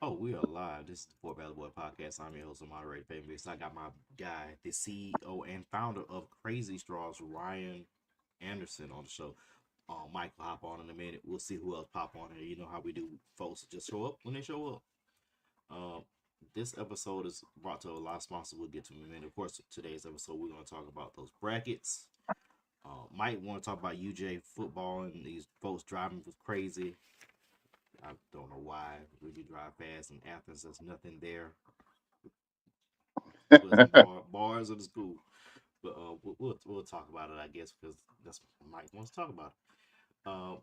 Oh, we are live. This is the Fort Valley Boy Podcast. I'm your host and moderator, Famous. I got my guy, the CEO and founder of Crazy Straws, Ryan Anderson, on the show. Mike will hop on in a minute. We'll see who else pop on here. You know how we do, folks. Just show up when they show up. Um, this episode is brought to a lot of sponsors. We'll get to in a minute. Of course, today's episode we're going to talk about those brackets. Mike want to talk about UJ football and these folks driving crazy. I don't know why. When you drive past in Athens, there's nothing there. But some bars of the school. But we'll talk about it, I guess, because that's what Mike wants to talk about. Uh,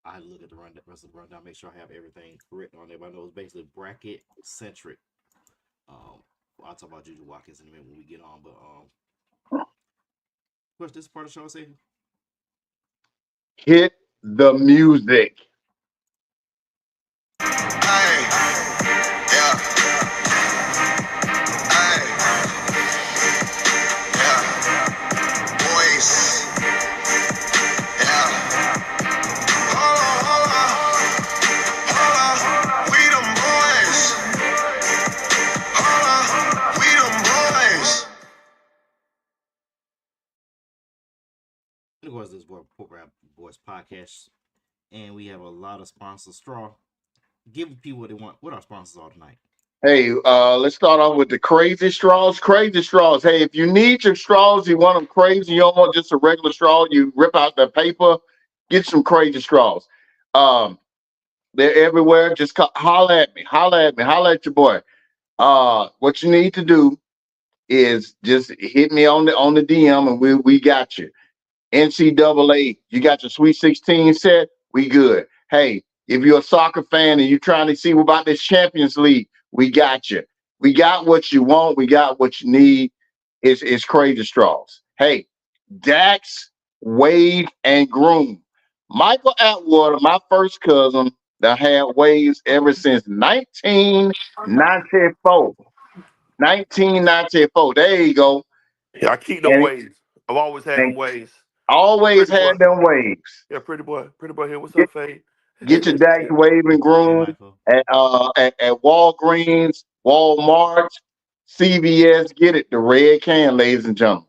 I look at the rest of the rundown, make sure I have everything correct on there. But I know it's basically bracket centric. I'll talk about Juju Watkins in a minute when we get on. But of course, this part of the show, I say, Hit the music. Hey, yeah, hey, yeah, boys, yeah. Hold on, we them boys. Hold on, we them boys. and of course, this is Port Rap Boys podcast, and we have a lot of sponsors. Straw, give people what they want. What our sponsors are tonight. Hey, let's start off with the crazy straws. Crazy straws. Hey, if you need your straws, you want them crazy. You don't want just a regular straw. You rip out the paper. Get some crazy straws. Um, they're everywhere. Just holler at me. Holler at me. Holler at your boy. What you need to do is just hit me on the DM, and we got you. NCAA, you got your Sweet 16 set, we good. Hey, if you're a soccer fan and you're trying to see about this Champions League, we got you. We got what you want. We got what you need. It's crazy straws. Hey, Dax, Wade, and Groom. Michael Atwater, my first cousin, that had waves ever since 1994. 1994. There you go. Yeah, I keep them And, ways. I've always had them and ways. always Pretty boy. had them waves. Yeah, pretty boy. Pretty boy here. What's up, Faye? Get your Dax Wave and Hey, Groom Michael. at Walgreens, Walmart, CVS. Get it. The red can, ladies and gentlemen.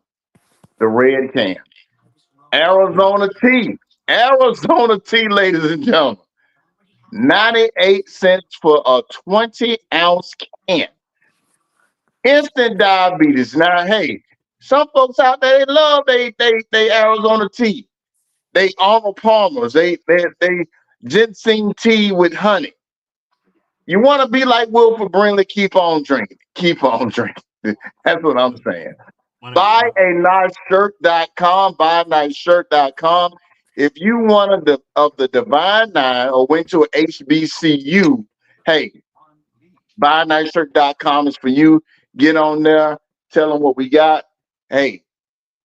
The red can. What? Arizona tea. Arizona tea, ladies and gentlemen. 98 cents for a 20-ounce can. Instant diabetes. Now, hey, some folks out there, they love they Arizona tea. They Arnold Palmer's. They ginseng tea with honey. You want to be like Wilford Brimley, keep on drinking. Keep on drinking. That's what I'm saying. My name is Buy a nice shirt.com. Buy a nice shirt.com. If you one of the Divine Nine or went to an HBCU, hey, buy a nice shirt.com is for you. Get on there. Tell them what we got. Hey,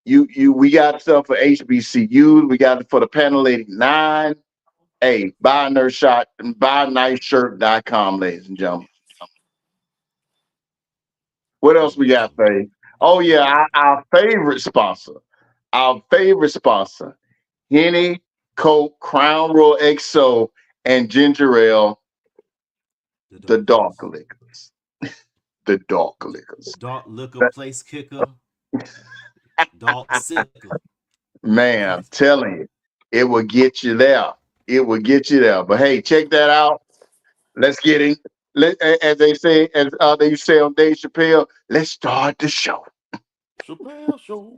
we got stuff for HBCUs. We got it for the Panhellenic Nine. Hey, buy a nurse shot and buy a nice shirt.com, ladies and gentlemen. What most else we got, definitely. Faye? Oh, Oh we yeah, got our favorite sponsor. Our favorite sponsor. Henny, Coke, Crown Royal XO, and Ginger Ale, the the dark dark liquors. liquors. The dark liquors. Dark liquor place kicker. Dark sicker. Man, I'm telling you, it will get you there. It will get you there. But hey, check that out. Let's get in. As they say, as they used to say on Dave Chappelle, let's start the show. Chappelle Show.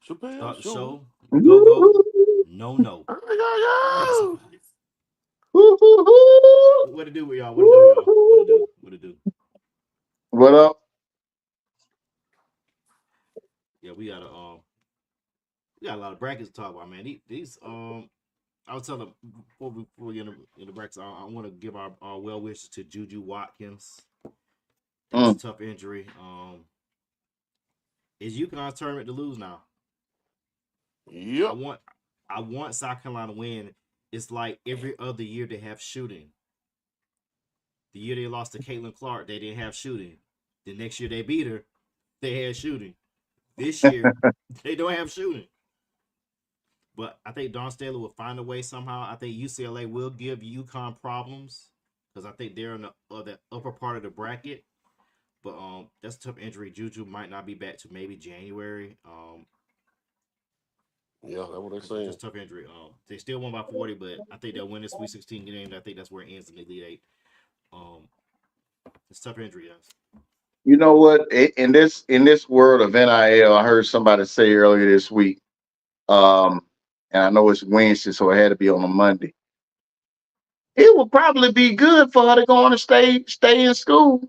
Chappelle Start the Show. show. Go, go. Woo-hoo-hoo. No, no. Yes, Yeah. somebody. Woo-hoo-hoo. What to do with y'all? What to do, y'all? What to do? Woo-hoo. What to do? What up? Yeah, we got a lot of brackets to talk about, man. These I was telling before we get in the brackets, I want to give our well wishes to Juju Watkins. That was a Mm. tough injury. Is UConn's tournament to lose now? I Yep. want I want South Carolina to win. It's like every other year they have shooting. The year they lost to Caitlin Clark, they didn't have shooting. The next year they beat her, they had shooting. This year, they don't have shooting. But I think Don Staley will find a way somehow. I think UCLA will give UConn problems. because I think they're in the upper part of the bracket. But that's a tough injury. Juju might not be back to maybe January. Yeah, that's what they're Just saying. tough injury. They still won by 40, but I think they'll win this Sweet 16 game. I think that's where it ends in the Elite Eight. Um, it's tough injury, guys. You know what? In this world of NIL, I heard somebody say earlier this week. Um, and I know it's Wednesday, so it had to be on a Monday. It would probably be good for her to go on and stay in school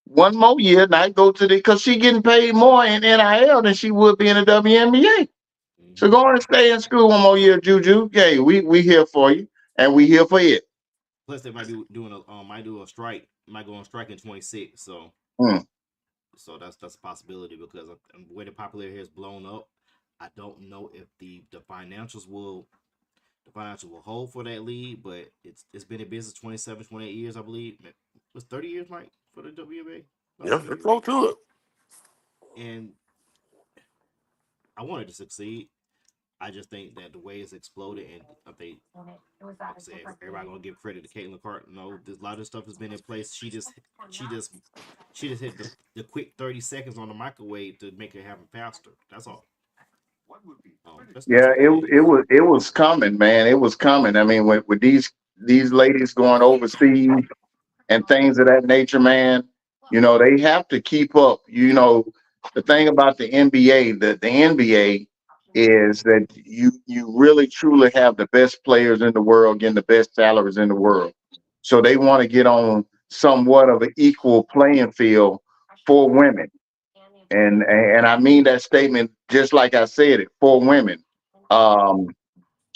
one more year, not go to the because she getting paid more in NIL than she would be in the WNBA. So Hmm. go on and stay in school one more year, Juju. Okay, we here for you, and we here for it. Plus, they might be doing might do a strike. Might go on strike in 26. Mm. So that's a possibility because of the way the popularity has blown up. I don't know if the financials will hold for that league, but it's been in business 27, 28 years, I believe. It was 30 years, Mike, for the WNBA. Yeah, they're close to it. And I wanted to succeed. I just think that the way it's exploded, and I think, like I said, everybody gonna give credit to Caitlin Clark. No, there's a lot of stuff has been in place. She just, she just hit the quick 30 seconds on the microwave to make it happen faster. That's all. That's Yeah, all it it it is. was it was coming, man. It was coming. I mean, with these ladies going overseas and things of that nature, man, they have to keep up. The thing about the NBA, the NBA is that you really truly have the best players in the world getting the best salaries in the world. So they want to get on somewhat of an equal playing field for women. And I mean that statement just like I said it for women. Um,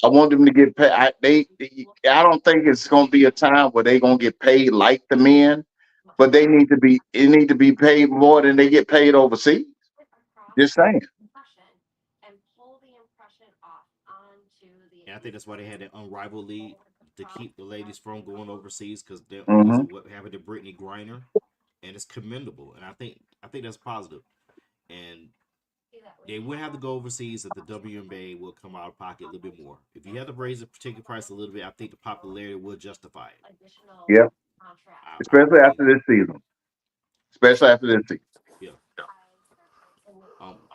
I want them to get paid. I don't think it's going to be a time where they're going to get paid like the men, but it need to be paid more than they get paid overseas. Just saying. And I think that's why they had that unrivaled league to keep the ladies from going overseas because Hmm. of what happened to Brittany Griner, and it's commendable. And I think that's positive. And they would have to go overseas if the WNBA will come out of pocket a little bit more. If you had to raise the ticket price a little bit, I think the popularity would justify it. Yeah, I especially believe after that. this season. Especially after this season. Yeah.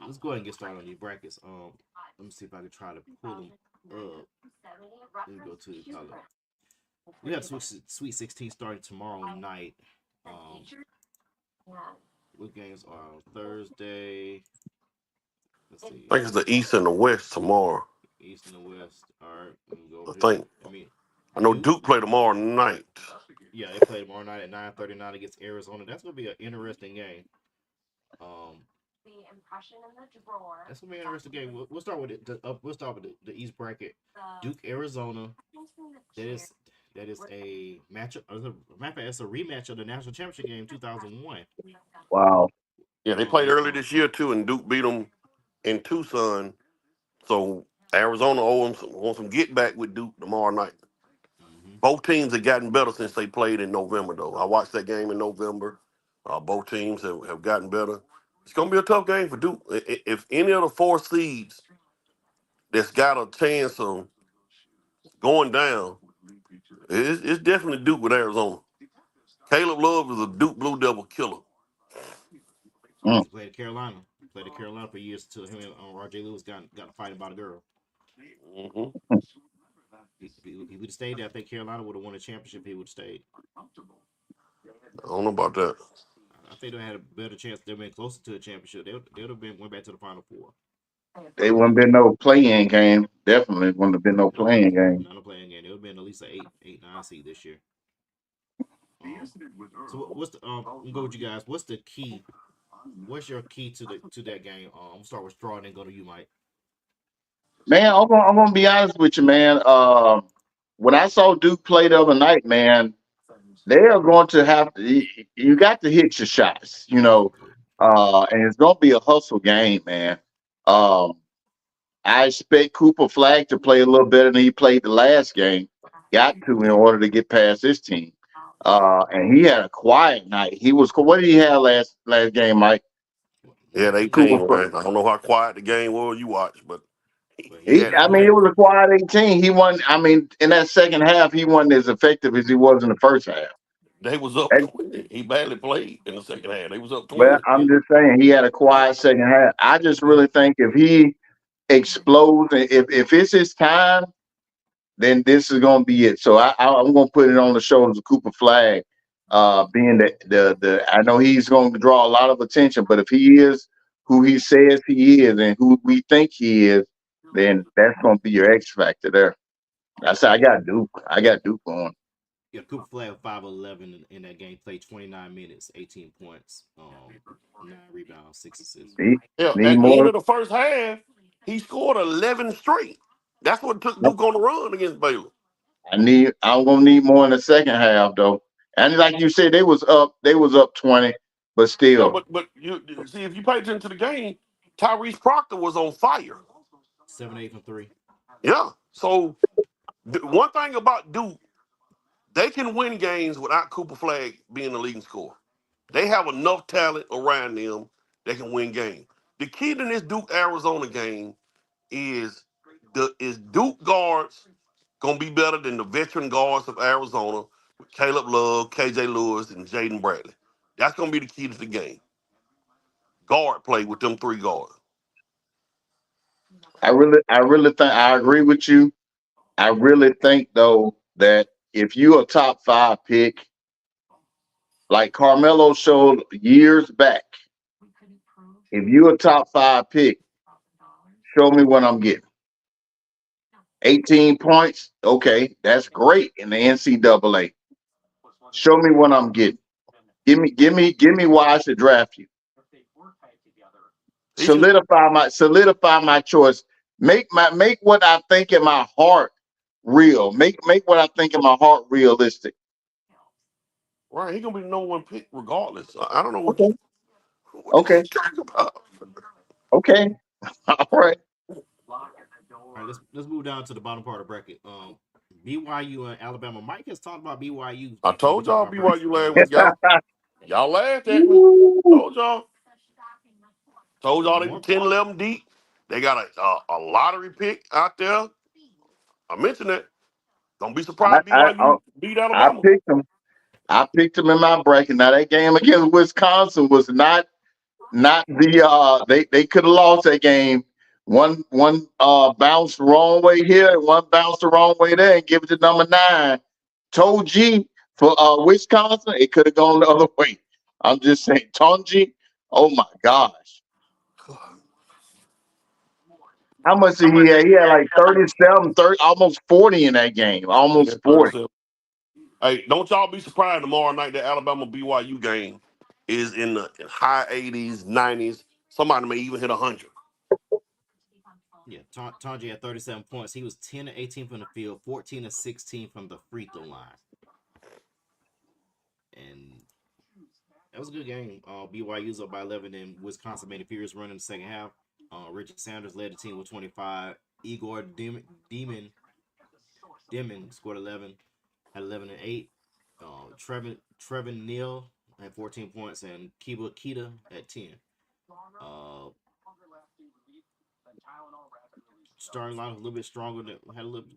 Let's go ahead and get started on these brackets. Let me see if I can try to pull them up. Let me go to the color. We have Sweet 16 starting tomorrow night. Um, what games are on Thursday? Let's see. I think it's the East and the West tomorrow. East and the West. All right, let me go I over here. think. I mean, I know Duke. Duke play tomorrow night. Yeah, they play tomorrow night at 9:39 against Arizona. That's gonna be an interesting game. Um, that's gonna be an interesting game. We'll start with it. We'll start with the East bracket. Duke, Arizona. That is that is a matchup. As a matter of fact, it's a rematch of the national championship game 2001. Wow. Yeah, they played With early this year too, and Duke beat them in Tucson. So Arizona wants some get back with Duke tomorrow night. hmm Both teams have gotten better since they played in November, though. I watched that game in November. Both teams have gotten better. It's going to be a tough game for Duke. If any of the four seeds that's got a chance of going down, it's definitely Duke with Arizona. Caleb Love is a Duke Blue Devil killer. Mm. He played at Carolina. He played at Carolina for years until him and R.J. Lewis got a fight about a girl. Hmm. He would have stayed there. I think Carolina would have won a championship. He would have stayed. I don't know about that. I think they had a better chance. They've been closer to a championship. They would have been went back to the Final Four. They wouldn't been no playing game. Definitely wouldn't have been no Nope, playing game. not a playing game. They would have been at least an 8, 9 seed this year. So what's the I'm go with you guys. What's the key? What's your key to that game? I'm start with Straw and then go to you, Mike. Man, I'm gonna be honest with you, man. When I saw Duke play the other night, man, they are going to have to. You got to hit your shots, Definitely. and it's gonna be a hustle game, man. Um, I expect Cooper Flag to play a little better than he played the last game. Got to in order to get past this team. And he had a quiet night. What did he have last game, Mike? He had 18, Cooper. man. I don't know how quiet the game was you watched, but But he he had had I he mean, had it was a quiet 18. He won. I mean, in that second half, he wasn't as effective as he was in the first half. They was up And, 20. He badly played in the second half. They was up well, 20. I'm just saying he had a quiet second half. I just really think if he explodes, and if it's his time, then this is going to be it. So I'm going to put it on the shoulders of Cooper Flag, being the I know he's going to draw a lot of attention, but if he is who he says he is and who we think he is, then that's going to be your X factor there. I said I got Duke. I got Duke on. Yeah, Cooper Flag 5'11" in that game, played 29 minutes, 18 points, 9 rebounds, 6 assists. Need, Yeah, need at the end more. of the first half, he scored 11 straight. That's what took Duke on the run against Baylor. I'm gonna need more in the second half though. And like you said, they was up 20, but Yeah, still. but you see, if you pay attention to the game, Tyrese Proctor was on fire. 7-8 from three. Yeah. So one thing about Duke, they can win games without Cooper Flag being the leading scorer. They have enough talent around them that can win games. The key to this Duke Arizona game is is Duke guards gonna be better than the veteran guards of Arizona with Caleb Love, KJ Lewis, and Jaden Bradley. That's gonna be the key to the game. Guard play with them three guards. I really think I agree with you. I really think though that if you a top five pick, like Carmelo showed years back, if you a top five pick, show me what I'm getting. 18 points, okay, that's great in the NCAA. Show me what I'm getting. Give me why I should draft you. He should Solidify my choice. Make what I think in my heart real. Make what I think in my heart realistic. right. He gonna be the number one pick regardless. I don't know what Okay. you Okay. talking about. Okay. All right. All right, let's move down to the bottom part of the bracket. BYU and Alabama. Mike has talked about BYU I before we told talk y'all about brackets. BYU last week, y'all laughed at me. Woo. Told y'all. Told y'all they were One 10, 11 deep. They got a lottery pick out there. I mentioned that. Don't be I, surprised I I BYU beat I Alabama. picked them. I picked them in my bracket. Now that game against Wisconsin was not they could have lost that game. One bounced the wrong way here, and one bounced the wrong way there, and give it to number 9. Toji for Wisconsin, it could have gone the other way. I'm just saying, Tonji. Oh my gosh, how much did he have? He had like 37, 30, almost 40 in that game, Yeah, almost 40. 37. Hey, don't y'all be surprised tomorrow night that Alabama BYU game is in the high 80s, 90s. Somebody may even hit 100. Yeah, Tanji had 37 points. He was 10 to 18 from the field, 14 to 16 from the free throw line, and that was a good game. BYU's up by 11, and Wisconsin made a furious run in the second half. Richard Sanders led the team with 25. Igor Demon scored 11, had 11 and 8. Trevin Neal had 14 points, and Kiba Kita had 10. Uh, Starting line was a little bit stronger. Had a little.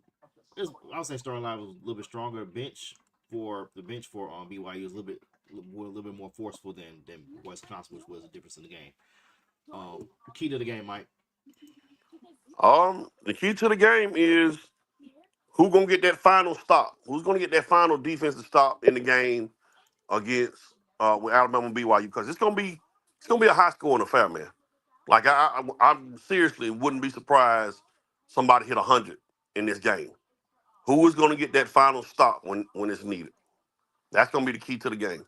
I would say starting line was a little bit stronger. Bench for BYU was a little bit more forceful than Wisconsin, which was a difference in the game. Key to the game, Mike. The key to the game is who gonna get that final stop? Who's gonna get that final defensive stop in the game against with Alabama and BYU? Because it's gonna be a high scoring affair, man. Like I seriously wouldn't be surprised somebody hit 100 in this game. Who is gonna get that final stop when it's needed? That's gonna be the key to the game.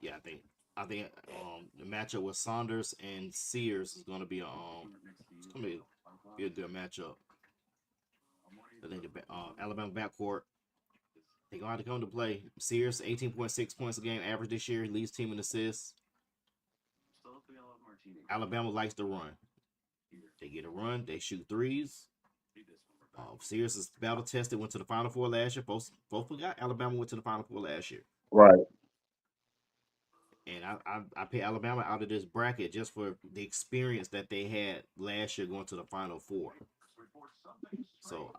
Yeah, I think the matchup with Saunders and Sears is going to be it's going to be a good matchup. I think the Alabama backcourt they going to have to come to play. Sears 18.6 points a game average this year, leads team in assists. Alabama likes to run. They get a run, they shoot threes. Sears is battle tested, went to the Final Four last year. Both forgot Alabama went to the Final Four last year. Right. And I pay Alabama out of this bracket just for the experience that they had last year going to the Final Four. So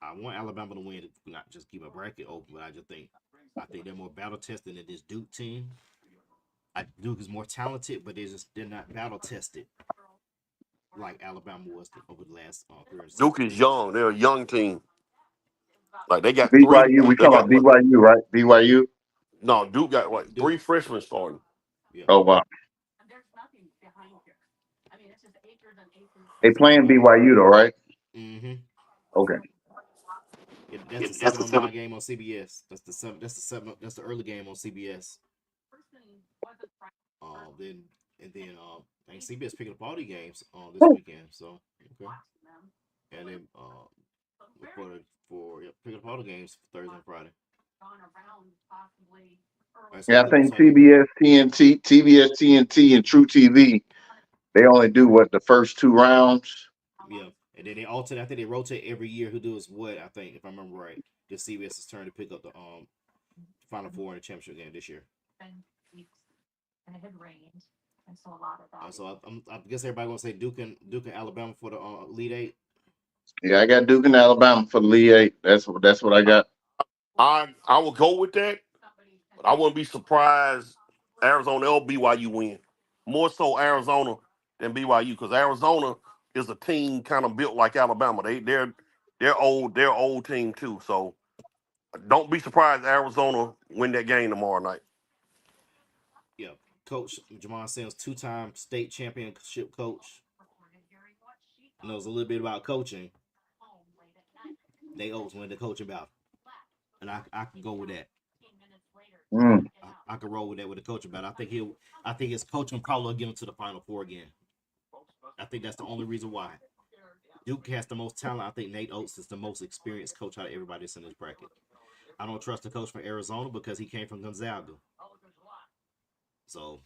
I want Alabama to win, to not just keep a bracket open, but I think they're more battle tested than this Duke team. Duke is more talented, but they're not battle tested like Alabama was over the last 360 Duke is games. young. They're a young team. Like they got three. BYU, we They talking got about what? BYU, right? BYU. No, Duke got what? Duke, Three freshmen starting. yeah, Oh wow, they so playing BYU though, right? mm-hmm. Okay. Yeah, that's the 7:09 game on CBS. That's the seven. That's the seven. That's the early game on CBS. Then and then I think CBS picking up all the games this weekend. So okay, and then for picking up all the games Thursday and Friday. All right, Yeah, I think CBS, TNT, TBS, TNT, and True TV. They only do what the first two rounds. yeah, and then they alternate. I think they rotate every year. Who does what? I think if I remember right, this CBS's turn to pick up the Final Four in the championship game this year. So I guess everybody gonna say Duke and Alabama for the Elite Eight. Yeah, I got Duke and Alabama for the League Eight. That's what I got. I will go with that, but I wouldn't be surprised Arizona or BYU win. More so Arizona than BYU because Arizona is a team kind of built like Alabama. They're old team too. So don't be surprised Arizona win that game tomorrow night. Yeah, Coach Jamon Sims, two-time state championship coach, knows a little bit about coaching. Nate Oates win the coaching battle, and I can go with that. Mm. I can roll with that with the coaching battle. I think his coaching probably will get him to the Final Four again. I think that's the only reason why. Duke has the most talent. I think Nate Oates is the most experienced coach out of everybody that's in this bracket. I don't trust the coach from Arizona because he came from Gonzaga. So,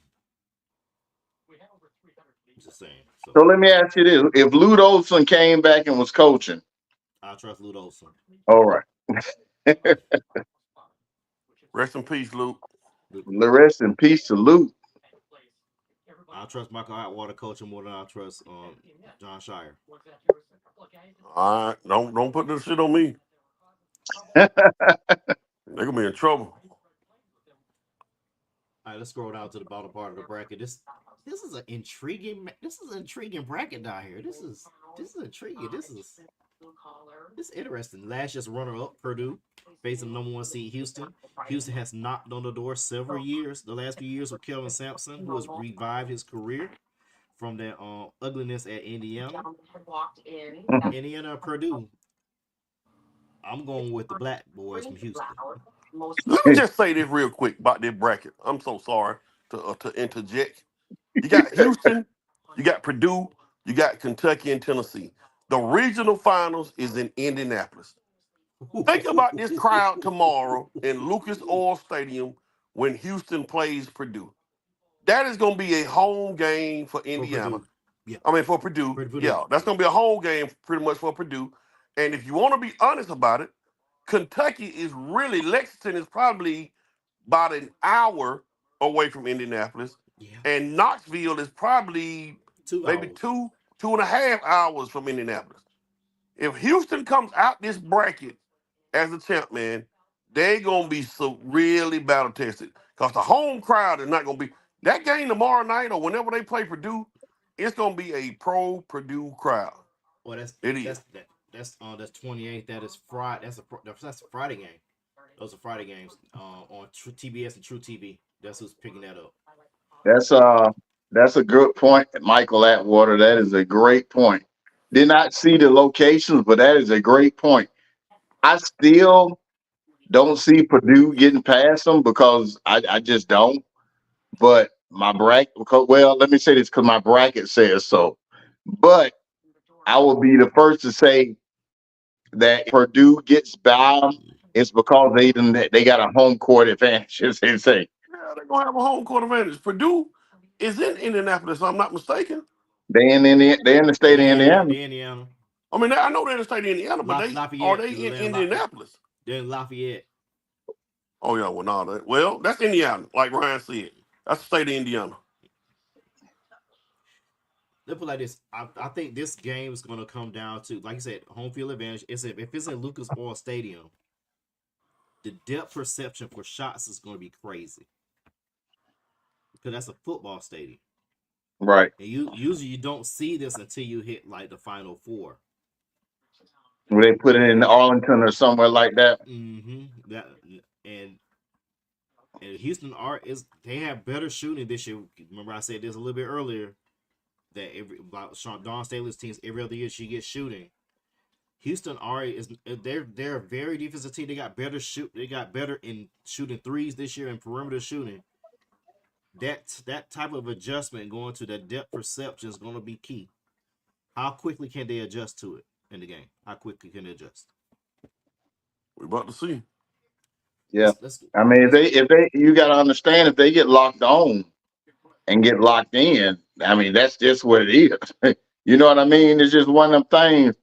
I'm just saying. So So, let me ask you this: if Lute Olson came back and was coaching, I trust Lute Olson. all right. Rest in peace, Luke. Rest in peace to Lute. I trust Michael Atwater coaching more than I trust John Shire. All right, don't put this shit on me. They're gonna be in trouble. All right, let's scroll down to the bottom part of the bracket. This is an intriguing bracket down here. This is intriguing. This is interesting. Last year's runner up Purdue facing number one seed Houston. Houston has knocked on the door several years. The last few years with Kelvin Sampson, who has revived his career from that ugliness at Indiana. Indiana Purdue. I'm going with the Black Boys from Houston. Let me just say this real quick about this bracket. I'm so sorry to interject. You got Houston, you got Purdue, you got Kentucky and Tennessee. The regional finals is in Indianapolis. Think about this crowd tomorrow in Lucas Oil Stadium when Houston plays Purdue. That is going to be a home game for For Indiana. Purdue. Yeah. I mean, for Purdue. Purdue. Yeah, that's Yeah. going to be a home game pretty much for Purdue. And if you want to be honest about it, Kentucky is really, Lexington is probably about an hour away from Indianapolis. Yeah. And Knoxville is probably 2 maybe hours. 2.5 hours from Indianapolis. If Houston comes out this bracket as a champ, man, they're gonna be so really battle tested. Because the home crowd is not gonna be that game tomorrow night or whenever they play Purdue, it's gonna be a pro Purdue crowd. Well, It is. that's 28th. That is Friday. That's a Friday game. Those are Friday games on TBS and True TV. That's who's picking that up. That's that's a good point, Michael Atwater. That is a great point. Did not see the locations, but that is a great point. I still don't see Purdue getting past them because I just don't. But my bracket, well, let me say this because my bracket says so. But I will be the first to say that Purdue gets by them, it's because they got a home court advantage, as they say. Yeah, they're gonna have a home court advantage. Purdue is in Indianapolis, if I'm not mistaken. They in the state of Indiana. Indiana. I mean, I know they're in the state of Indiana, but Lafayette. they in Indianapolis? They're in Lafayette. Oh yeah, well no, that's Indiana, like Ryan said. That's the state of Indiana. let's put it like this. I think this game is going to come down to, like you said, home field advantage. If it's in Lucas Oil Stadium, the depth perception for shots is going to be crazy because that's a football stadium, Right. and you don't see this until you hit like the Final Four. When they put it in And Arlington or somewhere like that. that and Houston are is they have better shooting this year. Remember I said this a little bit earlier that every about Dawn Staley's teams every other year she gets shooting. Houston already is they're a very defensive team. They got better shoot. They got better in shooting threes this year and perimeter shooting. That type of adjustment going to the depth perception is going to be key. How quickly can they adjust to it in the game? How quickly can they adjust? We're about to see. Yeah. Let's I mean, let's if they, you got to understand if they get locked on and get locked in, I mean, that's just what it is. You know what I mean? It's just one of them things.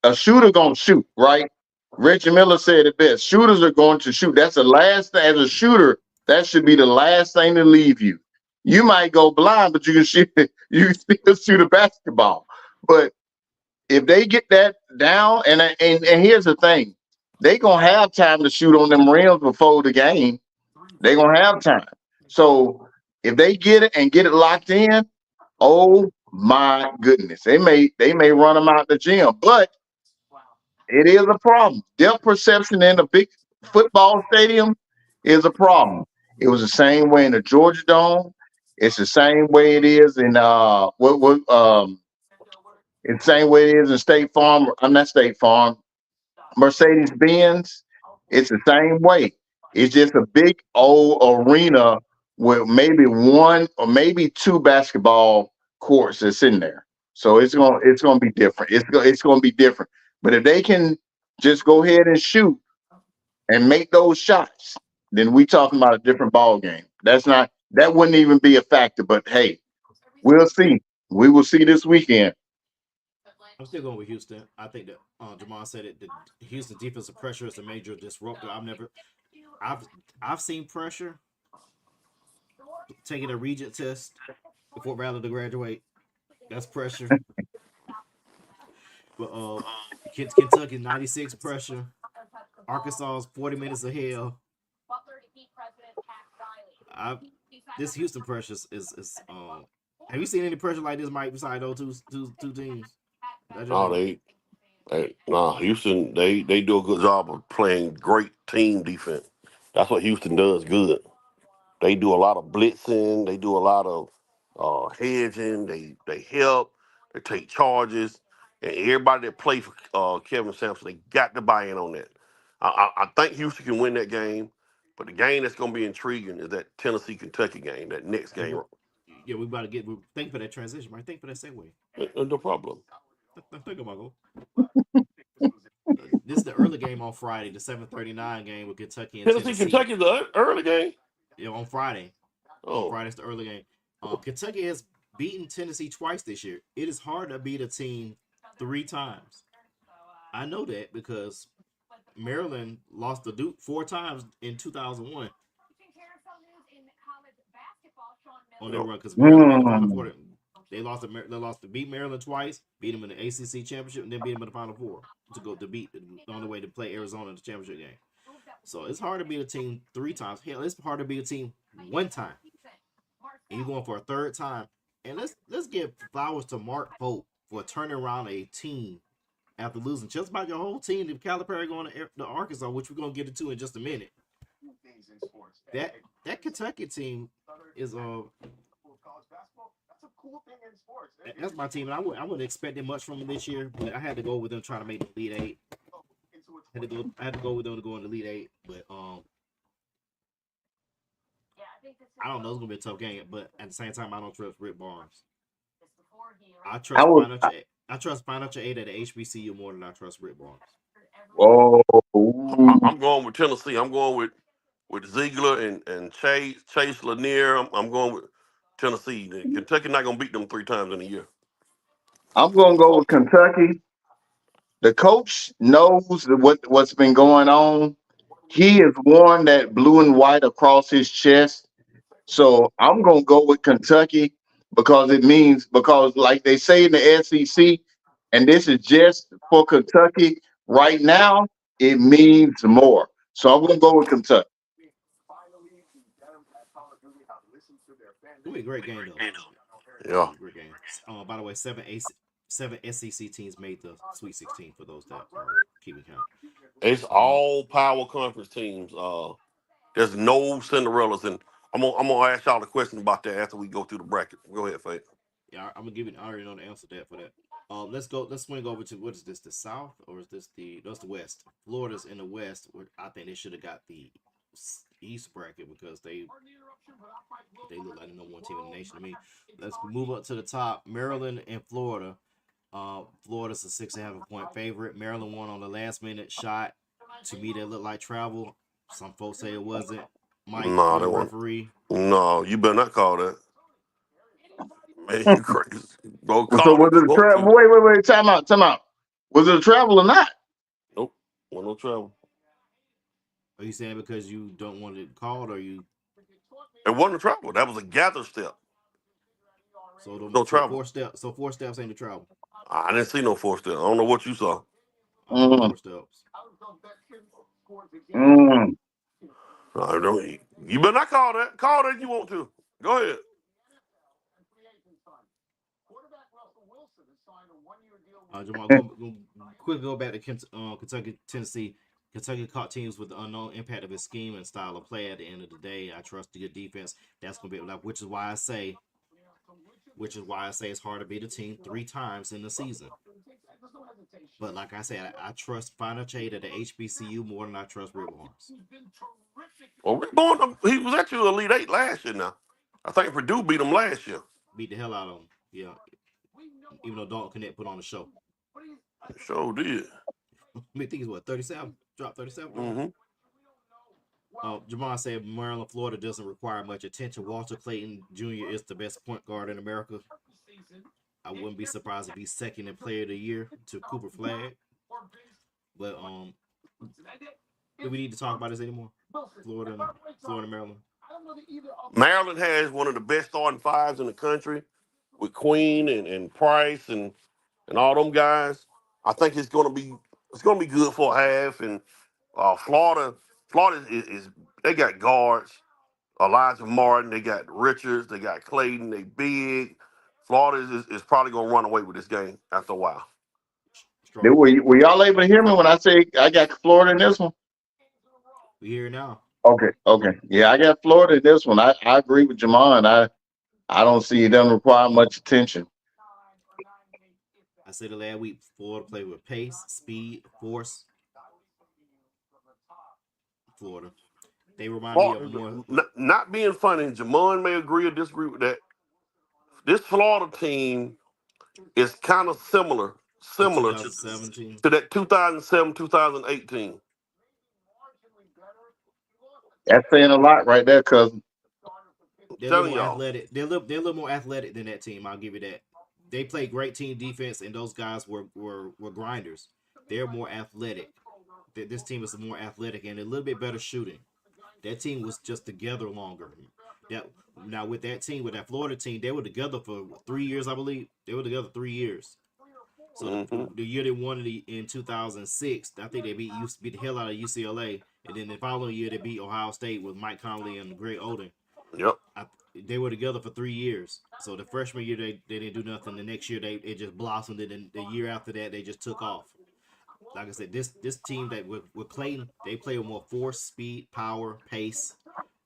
A shooter gonna shoot, right? Reggie Miller said it best. Shooters are going to shoot. That's the last thing as a shooter. That should be the last thing to leave you. You might go blind, but you can shoot. You can still shoot a basketball. But if they get that down, and here's the thing, they gonna have time to shoot on them rims before the game. They gonna have time. So if they get it and get it locked in, oh my goodness, they may run them out the gym, but it is a problem. Depth perception in a big football stadium is a problem. It was the same way in the Georgia Dome. It's the same way it is in it's the same way it is in State Farm. I'm not State Farm. Mercedes Benz. It's the same way. It's just a big old arena with maybe one or maybe two basketball courts that's in there. So it's gonna be different. It's gonna be different. But if they can just go ahead and shoot and make those shots, then we talking about a different ball game. That wouldn't even be a factor. But hey, we'll see. We will see this weekend. I'm still going with Houston. I think that Jamon said it. The Houston defensive pressure is a major disruptor. I've I've seen pressure taking a regent test before rather to graduate. That's pressure. But Kentucky 96 pressure. Arkansas's 40 minutes of hell. I This Houston pressure is. Have you seen any pressure like this, Mike? Besides those two teams, I just No, know. Houston, they do a good job of playing great team defense. That's what Houston does good. They do a lot of blitzing. They do a lot of hedging. They help. They take charges. And everybody that plays for Kevin Sampson, they got to buy in on that. I think Houston can win that game, but the game that's going to be intriguing is that Tennessee Kentucky game, that next Hey, game. yeah, we about to get. Thank for that transition, Mike. Thank for that segue. No problem. Thank you, Michael. This is the early game on Friday, the 7:39 game with Kentucky and Tennessee Tennessee. Kentucky, the early game. Yeah, on Friday. On Oh, Friday, it's the early game. Kentucky has beaten Tennessee twice this year. It is hard to beat a team three times. I know that because Maryland lost to Duke four times in 2001 on their no. run because Maryland made the Final Hmm. Four. They lost to beat Maryland twice, beat them in the ACC championship, and then beat them in the Final Four to beat on the way to play Arizona in the championship game. So it's hard to beat a team three times. Hell, it's hard to beat a team one time, and you're going for a third time. And let's give flowers to Mark Pope for turning around a team after losing just about your whole team to Calipari going to Arkansas, which we're gonna get into in just a minute. That Kentucky team is that's my team, and I wouldn't expect it much from them this year, but I had to go with them trying to make the Elite Eight. I had to go with them to go in the Elite Eight, but I don't know. It's gonna be a tough game, but at the same time, I don't trust Rick Barnes. I I trust was. financial. I trust financial aid at the HBCU more than I trust Rick Barnes. Oh, I'm going with Tennessee. I'm going with Ziegler and Chase Lanier. I'm going with Tennessee. Kentucky not going to beat them three times in a year. I'm gonna go with Kentucky. The coach knows what's been going on. He has worn that blue and white across his chest. So I'm gonna go with Kentucky. because it means, because like they say in the SEC, and this is just for Kentucky right now, it means more. So I'm gonna go with Kentucky. It'll be a great game though. It'll Yeah. be a great game. By the way, seven SEC teams made the Sweet 16 for those that are keeping count. It's Um, all power conference teams. There's no Cinderellas, and I'm gonna ask y'all a question about that after we go through the bracket. Go ahead, Fate. yeah, I'm gonna give it. I already know the answer to that for that. Let's go. Let's swing over to what is this? The South or is this the? That's the West. Florida's in the West. I think they should have got the East bracket because they look like the number one team in the nation to me. Let's move up to the top. Maryland and Florida. Florida's a 6.5 point favorite. Maryland won on the last minute shot. To me, that looked like travel. Some folks say it wasn't. Mike, No, you're that the one. referee. No, you better not call that. Man, you crazy. Go So call it was if you it a want travel? to. Wait, time out, time out. Was it a travel or not? Nope. Want no trouble. Are you saying because you don't want it called, or you It wasn't a trouble. That was a gather step. No so trouble. 4 steps? So 4 steps ain't the travel. I didn't see no four step. I don't know what you saw. I saw Mm, 4 steps. mm. I don't. You better not call that. Call that if you want to. Go ahead. Jamal, go back to Kentucky, Tennessee. Kentucky caught teams with the unknown impact of his scheme and style of play. At the end of the day, I trust the good defense. That's gonna be like, which is why I say it's hard to beat a team 3 times in the season. But like I said, I trust Final Shade at the HBCU more than I trust Rick Barnes. Well, Rick Barnes, he was actually Elite Eight last year. Now, I think Purdue beat him last year. Beat the hell out of him. Yeah, even though Dalton Connect put on the show. Sure did. I think he's what 37. Dropped 37 on him. Mm-hmm. Jamon said Maryland, Florida doesn't require much attention. Walter Clayton Jr. is the best point guard in America. I wouldn't be surprised if he's second in Player of the Year to Cooper Flag. But do we need to talk about this anymore? Florida, and Maryland. Maryland has one of the best starting fives in the country with Queen and Price and all them guys. I think it's gonna be good for a half. And Florida is they got guards. Elijah Martin, they got Richards, they got Clayton, they big. Florida is probably gonna run away with this game after a while. Strong. Were y'all able to hear me when I say I got Florida in this one? We here now. Okay. Yeah, I got Florida in this one. I agree with Jamon. I don't see it doesn't require much attention. I said the last week, Florida played with pace, speed, force. Florida. They remind me of Florida, more. not being funny, Jamon may agree or disagree with that. This Florida team is kind of The similar2017. to that 2007, 2018. That's saying a lot right there, cousin. I'm They're a little telling more y'all. athletic. They're a little more athletic than that team. I'll give you that. They played great team defense, and those guys were grinders. They're more athletic. This team is more athletic and a little bit better shooting. That team was just together longer. That Now with that team, with that Florida team, they were together for 3 years, I believe. They were together 3 years. So Hmm. the year they won it in 2006, I think they beat the hell out of UCLA, and then the following year they beat Ohio State with Mike Conley and Greg Oden. Yep. They were together for 3 years. So the freshman year they didn't do nothing. The next year it just blossomed, and then the year after that they just took off. Like I said, this team that with Clayton, they play with more force, speed, power, pace,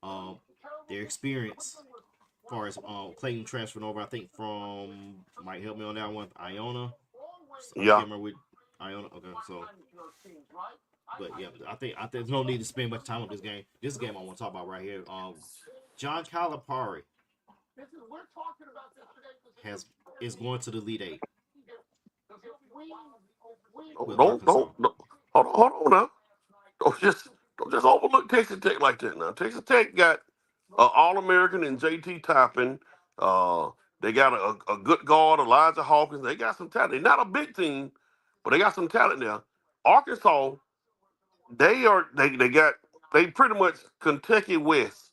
um, their experience. As far as Clayton transferring over, I think from might help me on that one. Iona, I Yeah. can't remember which Iona. Okay, so but yeah, I think there's no need to spend much time on this game. This game I want to talk about right here. John Calipari has is going to the Elite Eight Don't with don't Arkansas. don't, don't hold on now. Don't just overlook Texas Tech like that. Now Texas Tech got All American and JT Toppin. Uh, they got a good guard, Elijah Hawkins. They got some talent. They're not a big team, but they got some talent there. Arkansas, they pretty much Kentucky West.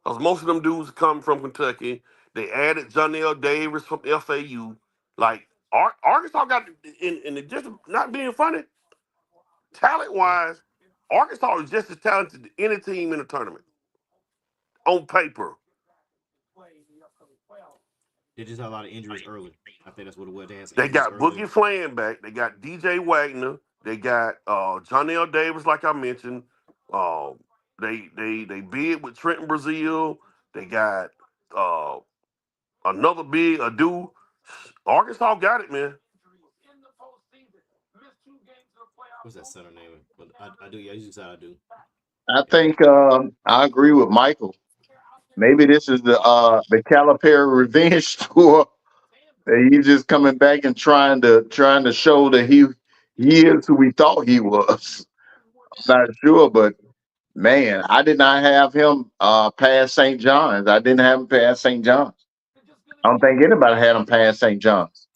Because most of them dudes come from Kentucky. They added Janelle Davis from FAU. Like Arkansas got in the just not being funny, talent Yeah, wise, Arkansas is just as talented as any team in the tournament on paper. they just had a lot of injuries early. I think that's what it was. They had some They injuries got early. Boogie Flan back. They got DJ Wagner. They got Johnell Davis, like I mentioned. Uh, they bid with Trenton Brazil. They got uh, another big ado. Arkansas got it, man. What's that center name? But I do. Yeah, you said I do. I Yeah. think I agree with Michael. Maybe this is the Calipari revenge tour. That he's just coming back and trying to show that he is who we thought he was. I'm not sure, but man, I did not have him past St. John's. I didn't have him past St. John's. I don't think anybody had him past St. John's.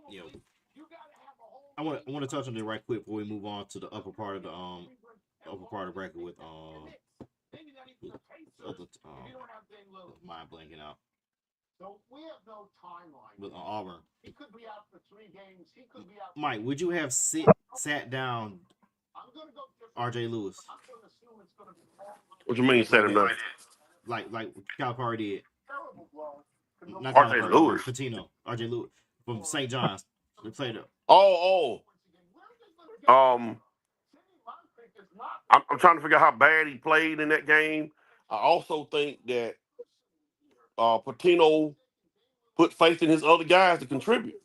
You know, I want to touch on it right quick before we move on to the upper part of the bracket with other mind blanking out with Auburn. Mike, would you have sat down R.J. Lewis What you mean, like Saturday that, night? like Calipari did? Not RJ Calipari. Lewis. Patino. R.J. Lewis from St. John's. They played it. Oh. I'm trying to figure out how bad he played in that game. I also think that Patino put faith in his other guys to contribute.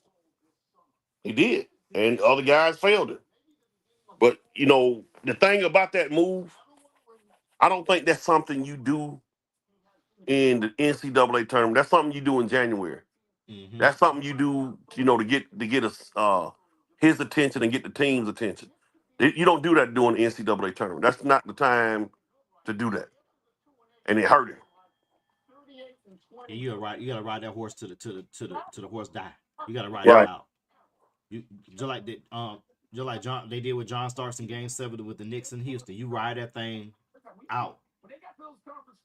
He did, and other guys failed it. But the thing about that move, I don't think that's something you do in the NCAA tournament. That's something you do in January. Mm-hmm. That's something you do, to get us his attention and get the team's attention. You don't do that during the NCAA tournament. That's not the time to do that, and it hurt him. And you gotta ride that horse to the horse die. You gotta ride that Right. out. You just like John they did with John Starks in Game 7 with the Knicks in Houston. You ride that thing out.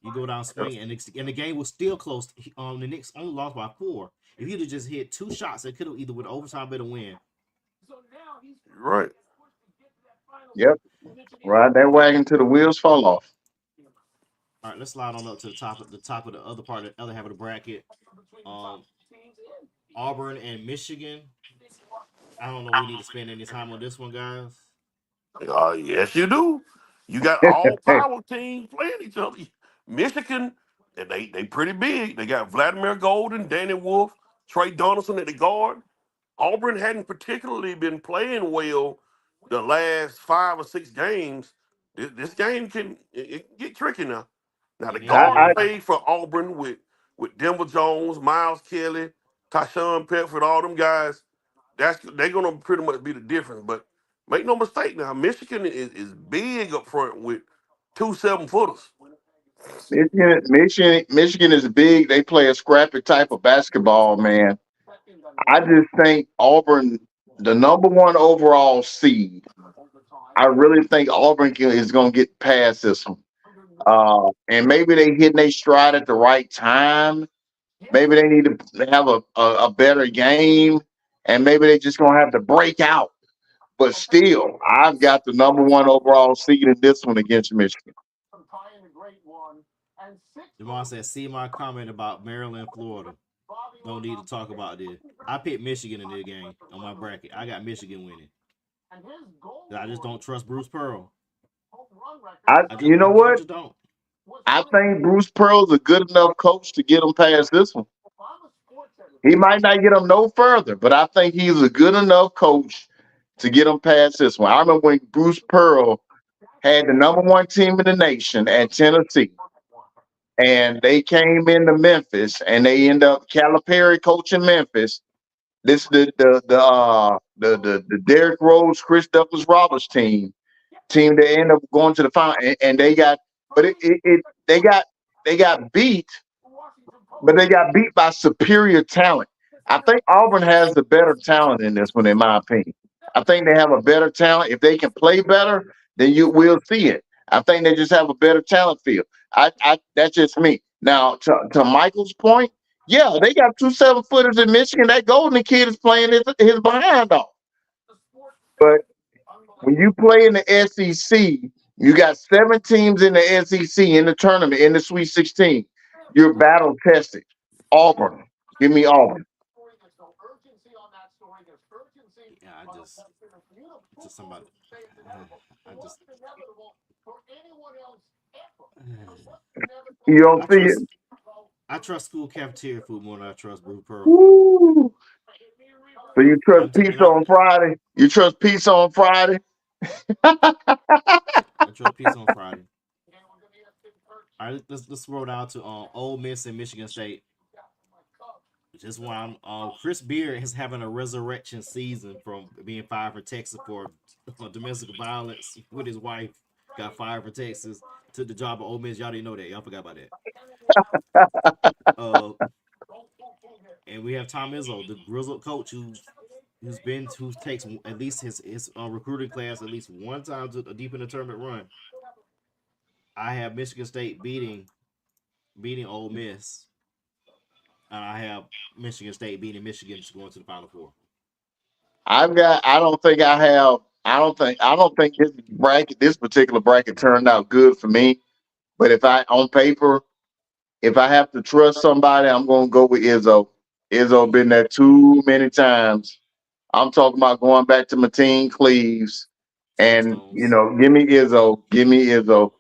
You go down swing, and the game was still close. The Knicks only lost by 4. If you'd have just hit 2 shots, it could have either with overtime better win. Right. Yep. Ride that wagon till the wheels fall off. All right, let's slide on up to the top of the other part, the other half of the bracket. Um, Auburn and Michigan. I don't know. We need to spend any time on this one, guys. Yes, you do. You got all power teams playing each other. Michigan, and they pretty big. They got Vladimir Golden, Danny Wolf, Trey Donaldson at the guard. Auburn hadn't particularly been playing well the last 5 or 6 games. This game it can get tricky now. Now the And I, guard I injuries. play for Auburn with Denver Jones, Miles Kelly, Tyshawn Petford, all them guys. They're gonna pretty much be the difference. But make no mistake now, Michigan is big up front with 2 7-footers. Michigan is big. They play a scrappy type of basketball, man. I just think Auburn, the number one overall seed, I really think is going to get past this one. And maybe they hitting their stride at the right time. Maybe they need to have a better game, and maybe they just going to have to break out. But still, I've got the number one overall seed in this one against Michigan. Devon said, "See my comment about Maryland, Florida. Don't need to talk about this. I picked Michigan in this game on my bracket. I got Michigan winning. I just don't trust Bruce Pearl. I just, You know I what? just don't. I think Bruce Pearl's a good enough coach to get them past this one. He might not get them no further, but I think he's a good enough coach to get them past this one. I remember when Bruce Pearl had the number one team in the nation at Tennessee, and they came into Memphis, and they end up Calipari coaching Memphis. This the Derrick Rose, Chris Douglas Roberts team that end up going to the final, and they got, but they got beat, but they got beat by superior talent. I think Auburn has the better talent in this one, in my opinion. I think they have a better talent. If they can play better, then you will see it. I think they just have a better talent field. I that's just me. Now, to Michael's point, Yeah, they got 2 7-footers in Michigan. That Golden kid is playing his behind off. But when you play in the SEC, you got 7 teams in the SEC in the tournament in the Sweet 16. You're battle tested. Auburn, give me Auburn. Yeah, just somebody. I just You don't I see it. trust I trust school cafeteria food more than I trust Brew Pearl. Woo. So you trust And pizza I on Friday? You trust pizza on Friday? I trust pizza on Friday. All right, let's roll down to Ole Miss and Michigan State. Just one, Chris Beard is having a resurrection season from being fired for Texas for domestic violence with his wife. Got fired for Texas. Took the job at Ole Miss. Y'all didn't know that. Y'all forgot about that. Uh, and we have Tom Izzo, the grizzled coach who takes at least his recruiting class at least one time to a deep in the tournament run. I have Michigan State beating Ole Miss, and I have Michigan State beating Michigan to go into the Final Four. I don't think I have. I don't think this particular bracket turned out good for me. But if I on paper, if I have to trust somebody, I'm gonna go with Izzo. Izzo been there too many times. I'm talking about going back to my team Cleves, and Flintstones. give me Izzo. Give me Izzo.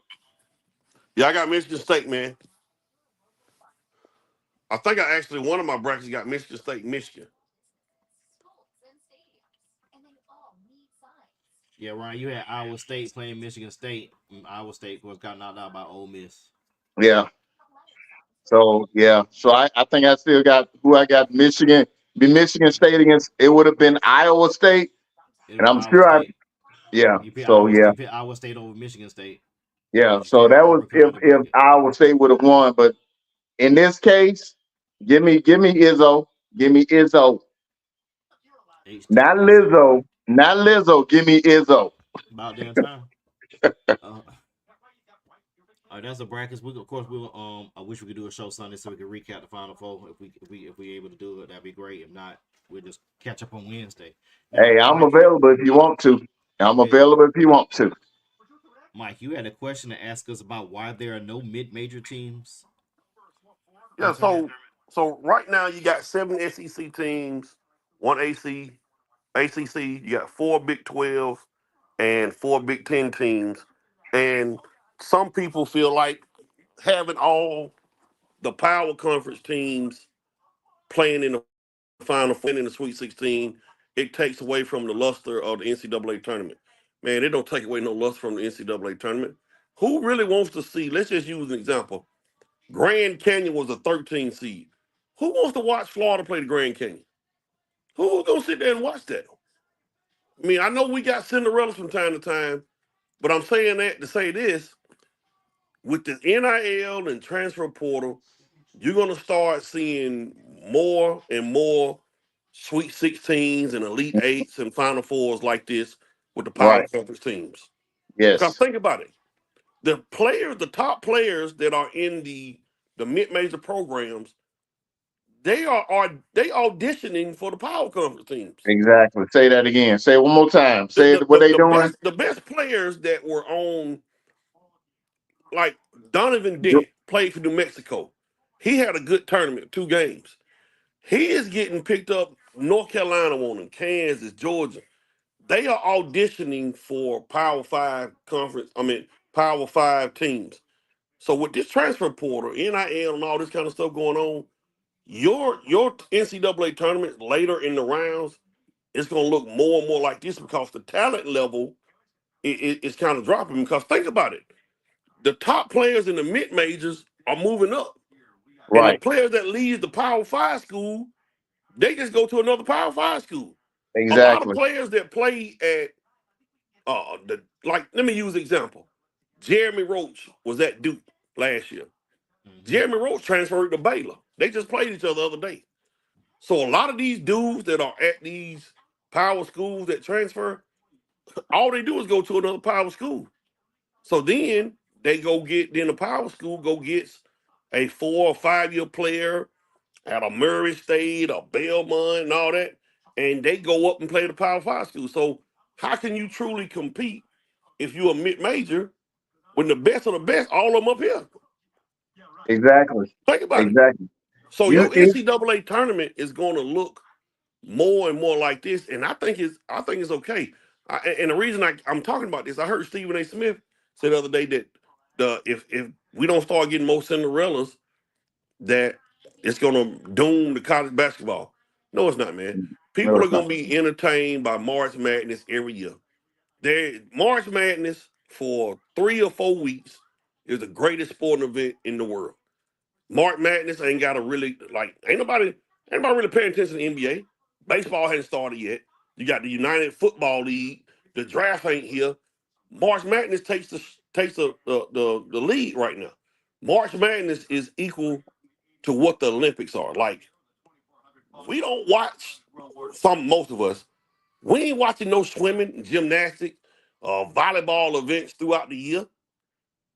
Yeah, I got Michigan State, man. I think I actually one of my brackets got Michigan State, Michigan. Yeah, Ryan, you had Iowa State playing Michigan State. Iowa State, of course, got knocked out by Ole Miss. Yeah. So yeah. So I think I still got who I got Michigan. Be Michigan State against it would have been Iowa State, It and was I'm Iowa sure I State. yeah. So yeah. You picked Iowa State over Michigan State Yeah. because you So still that had was Auburn coming if in the if bracket. Iowa State would have won, but in this case, give me Izzo. Give me Izzo. Not Izzo. Lizzo. Not Lizzo. Give me Izzo. About damn time. Uh, that's the brackets. We of course we will. I wish we could do a show Sunday so we could recap the Final Four. If we able to do it, that'd be great. If not, we'll just catch up on Wednesday. Now, Hey, I'm Mike, available if you want to. I'm okay, available if you want to. Mike, you had a question to ask us about why there are no mid-major teams in the Yeah, tournament. so right now you got 7 SEC teams, one ACC. You got 4 Big 12 and 4 Big 10 teams, and some people feel like having all the power conference teams playing in the Final Four, in the Sweet 16, it takes away from the luster of the NCAA tournament. Man, it don't take away no luster from the NCAA tournament. Who really wants to see? Let's just use an example. Grand Canyon was a 13 seed. Who wants to watch Florida play the Grand Canyon? Who's gonna sit there and watch that? I mean, I know we got Cinderella from time to time, but I'm saying that to say this: with the NIL and transfer portal, you're gonna start seeing more and more Sweet 16s and Elite Eights and Final Fours like this with the power Right. conference teams. Because Yes. think about it, the top players that are in the mid-major programs, they auditioning for the power conference teams. Exactly. Say that again. Say it one more time. The Say the, it. What the, they the doing? best the best players that were on, like Donovan Dent played for New Mexico. He had a good tournament, 2 games. He is getting picked up. North Carolina on him, Kansas, Georgia. They are auditioning for Power Five conference. I mean, Power Five teams. So with this transfer portal, NIL, and all this kind of stuff going on, your NCAA tournament later in the rounds is going to look more and more like this because the talent level is kind of dropping. Because think about it, the top players in the mid majors are moving up, and the Right. players that leave the Power Five school, they just go to another Power Five school. A lot of Exactly. players that play at let me use an example. Jeremy Roach was at Duke last year. Mm-hmm. Jeremy Roach transferred to Baylor. They just played each other the other day. So a lot of these dudes that are at these power schools that transfer, all they do is go to another power school. So then the power school go gets a 4 or 5 year player at a Murray State, a Belmont, and all that, and they go up and play the Power Five school. So how can you truly compete if you're a mid major when the best of the best, all of them up here? Exactly. Think about it. Exactly. So You your it, NCAA tournament is going to look more and more like this, and I think it's okay. And the reason I'm talking about this, I heard Stephen A. Smith say the other day that if we don't start getting more Cinderellas, that it's going to doom the college basketball. No, it's not, man. no, People are it's going not. to be entertained by March Madness every year. March Madness for 3 or 4 weeks is the greatest sporting event in the world. March Madness ain't got to really like ain't nobody really paying attention to the NBA. Baseball hasn't started yet. You got the United Football League. The draft ain't here. March Madness takes the lead right now. March Madness is equal to what the Olympics are. Like we don't watch most of us. We ain't watching no swimming, gymnastics, volleyball events throughout the year.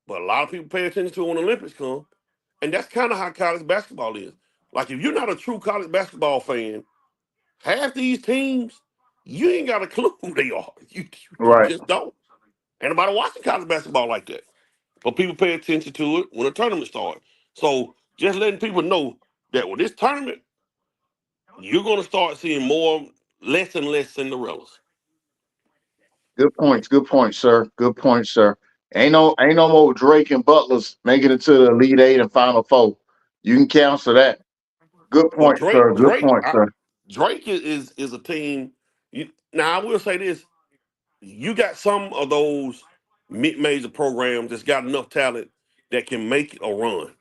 But a lot of people pay attention to it when the Olympics come. And that's kind of how college basketball is. Like if you're not a true college basketball fan, half these teams, you ain't got a clue who they are. You Right. just don't. Ain't nobody watching college basketball like that. But people pay attention to it when the tournament starts. So just letting people know that with this tournament, you're gonna start seeing less and less Cinderellas. Good points. Good points, sir. Good points, sir. Ain't no more Drake and Butlers making it to the Elite Eight and Final Four. You can cancel that. Good Well, point, sir. Good point, sir. Drake is a team. Now I will say this: you got some of those mid-major programs that's got enough talent that can make a run.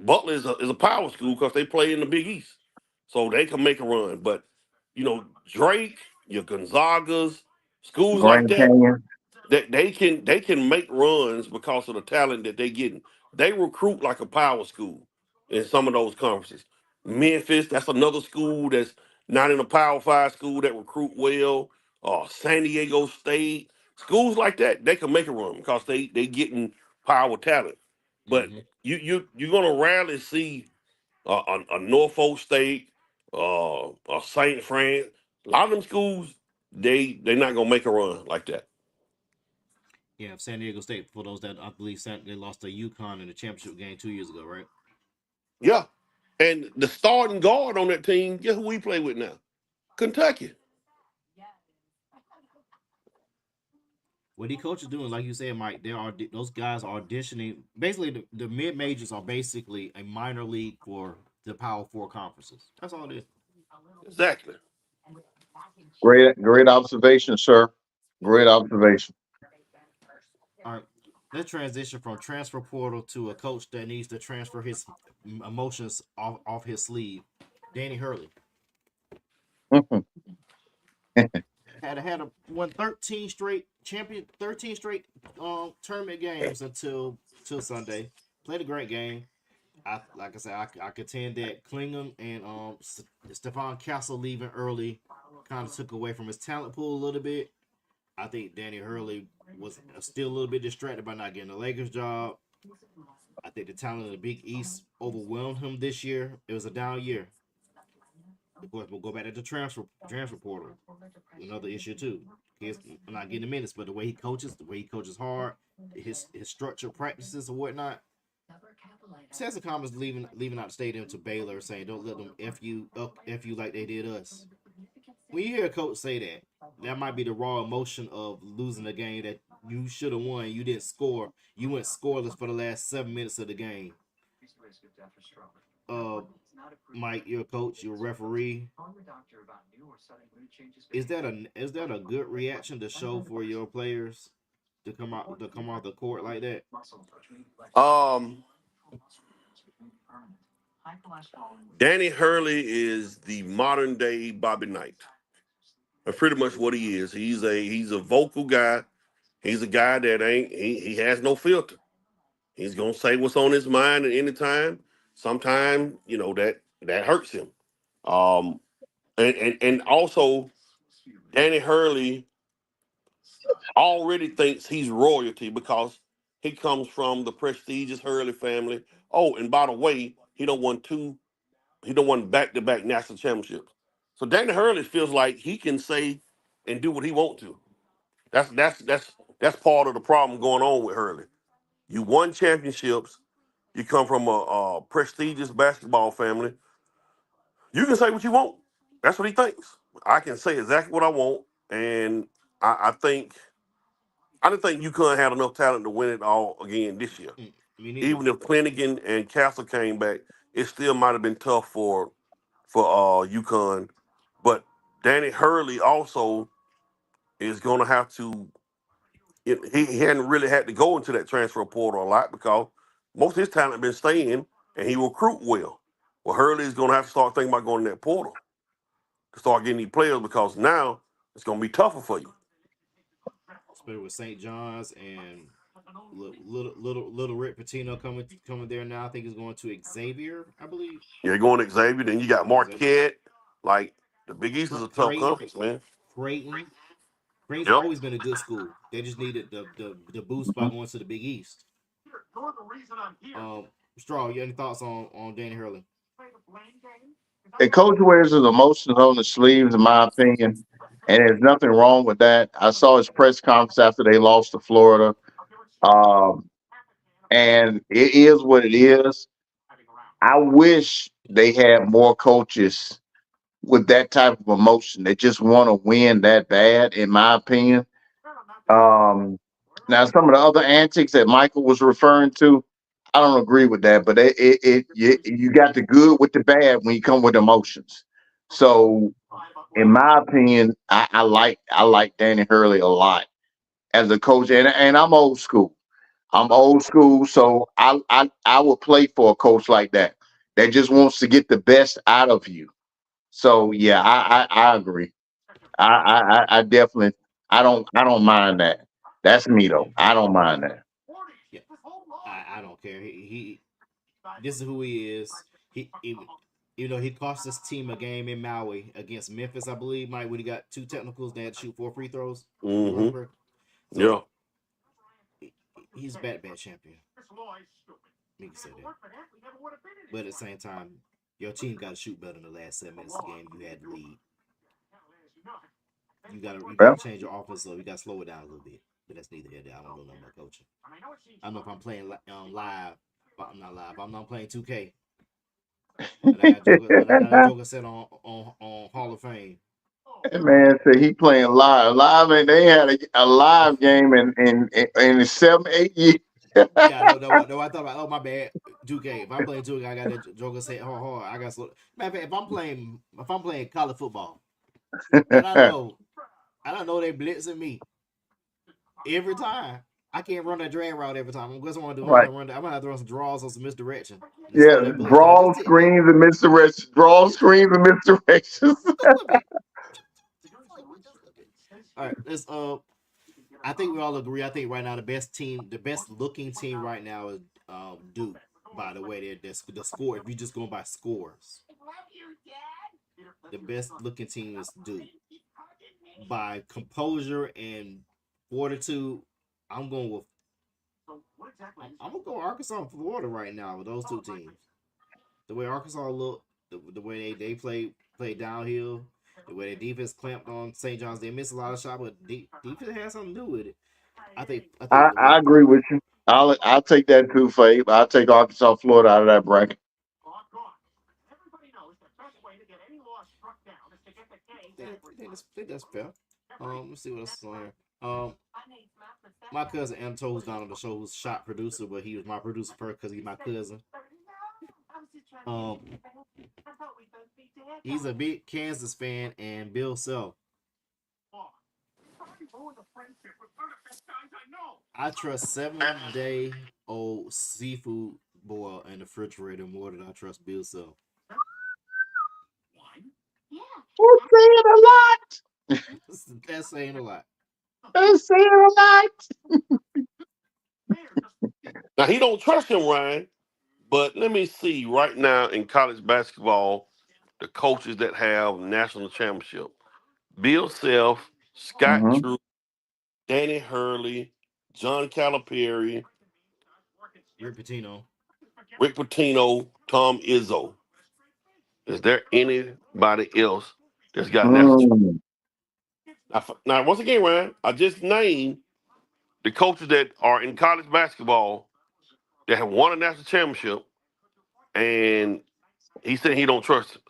Butler is a power school because they play in the Big East, so they can make a run. But Drake, your Gonzagas, schools like Grand that, Canyon. they can make runs because of the talent that they getting. They recruit like a power school in some of those conferences. Memphis, that's another school that's not in a Power Five school that recruit well. San Diego State, schools like that, they can make a run because they getting power talent. But Hmm. you're gonna rarely see a Norfolk State, a Saint France. A lot of them schools, they not gonna make a run like that. Yeah, San Diego State. For those that I believe they lost to UConn in the championship game 2 years ago, right? Yeah. And the starting guard on that team, guess who we play with now? Kentucky. What the coach is doing, like you said, Mike, those guys are auditioning. Basically, the mid majors are basically a minor league for the Power Four conferences. That's all it is. Exactly. Great observation, sir. Great observation. All right, let's transition from transfer portal to a coach that needs to transfer his emotions off his sleeve. Danny Hurley had won 13 straight 13 straight tournament games until Sunday. Played a great game. Like I said, I contend that Klingham and Stephon Castle leaving early kind of took away from his talent pool a little bit. I think Danny Hurley was still a little bit distracted by not getting the Lakers job. I think the talent of the Big East overwhelmed him this year. It was a down year. Of course, we'll go back to the transfer portal. Another issue too. He's not getting the minutes, but the way he coaches hard, his structured practices and whatnot. Tessa Thomas leaving out the stadium to Baylor, saying, "Don't let them f you like they did us." When you hear a coach say that, that might be the raw emotion of losing a game that you should have won. You didn't score. You went scoreless for the last 7 minutes of the game. Uh, Mike, you're a coach, you're a referee. Is that a good reaction to show for your players to come off the court like that? Um, Danny Hurley is the modern day Bobby Knight. That's pretty much what he is. He's a vocal guy. He's a guy that ain't he has no filter. He's gonna say what's on his mind at any time. Sometimes that hurts him. Um, and also Danny Hurley already thinks he's royalty because he comes from the prestigious Hurley family. Oh, and by the way, he don't won two He don't won back-to-back national championships. So Danny Hurley feels like he can say and do what he want to. That's part of the problem going on with Hurley. You won championships. You come from a prestigious basketball family. You can say what you want. That's what he thinks. I can say exactly what I want, and I didn't think UConn had enough talent to win it all again this year. Me neither. Even if Flanagan and Castle came back, it still might have been tough for UConn. But Danny Hurley also is going to have to. He hadn't really had to go into that transfer portal a lot because most of his talent been staying and he recruit well. Well, Hurley is going to have to start thinking about going in that portal to start getting these players because now it's going to be tougher for you. Especially with St. John's and little Rick Pitino coming there now. I think he's going to Xavier, I believe. You're going to Xavier, then you got Xavier. Marquette. Like the Big East is a tough Creighton, conference, man. Creighton. Creighton's Yep. always been a good school. They just needed the boost by going to the Big East. Straw, you have any thoughts on Danny Hurley? A coach wears his emotions on the sleeves, in my opinion, and there's nothing wrong with that. I saw his press conference after they lost to Florida, um, and it is what it is. I wish they had more coaches with that type of emotion. They just want to win that bad, in my opinion. Um, Now, some of the other antics that Michael was referring to, I don't agree with that. But you got the good with the bad when you come with emotions. So, in my opinion, I like Danny Hurley a lot as a coach, and I'm old school. I'm old school, so I would play for a coach like that that just wants to get the best out of you. So yeah, I agree. I definitely I don't mind that. That's me Yeah, though. I don't mind that. yeah. I don't care. He this is who he is. He even though he cost his team a game in Maui against Memphis, I believe, Mike, when he got two technicals, they had to shoot 4 free throws. If I Mm-hmm. remember. So Yeah. he's bad champion. You can say that. But at the same time, your team got to shoot better in the last 7 minutes of the game. You had the lead. You gotta Well, change your offense, so you gotta slow it down a little bit. But that's neither here nor there. I don't know nothing about coaching. I don't know if I'm playing live, but I'm not live. I'm not playing 2K, and I got Joker set on Hall of Fame. that man said he playing live. Live, and they had a live game in 7 8 years. Yeah, no, I thought about. Oh, my bad. 2K. If I'm playing 2K, I got that Joker set hard. I got slow. Matter of fact, if I'm playing college football, and I know they blitzing me every time. I can't run that drag route every time. Guess what I'm gonna do? I'm Right. gonna run. I'm gonna have to run some draws or some misdirection to Yeah, slow that blitz down. draw Just screens and misdirection. Draw screens and misdirections. a little bit. Just a little bit. All right, let's. I think we all agree. I think right now the best looking team right now is Duke. By the way, the score. If you just going by scores, the best looking team is Duke. By composure and fortitude, I'm going with. I'm gonna go Arkansas and Florida right now with those two teams. The way Arkansas look, the way they play downhill, the way their defense clamped on St. John's, they missed a lot of shots, but defense has something to do with it. I think the I way agree with you. I'll take that too, Fabe. I'll take Arkansas, Florida out of that bracket. I think that's fair. Let's see what else is on here. My cousin Anto, who's not on the show, who's shot producer, but he was my producer first because he's my cousin. Um, he's a big Kansas fan, and Bill Self. I trust 7 day old seafood boil in the refrigerator more than I trust Bill Self. We're seeing a lot. That's saying a lot. We're seeing a lot. Now he don't trust him, Ryan. But let me see right now in college basketball, the coaches that have national championship: Bill Self, Scott Hmm. Drew, Danny Hurley, John Calipari, Rick Pitino. Rick Pitino, Tom Izzo. Is there anybody else that's got national championship? Mm. Now, once again, Ryan, I just named the coaches that are in college basketball that have won a national championship, and he said he don't trust it.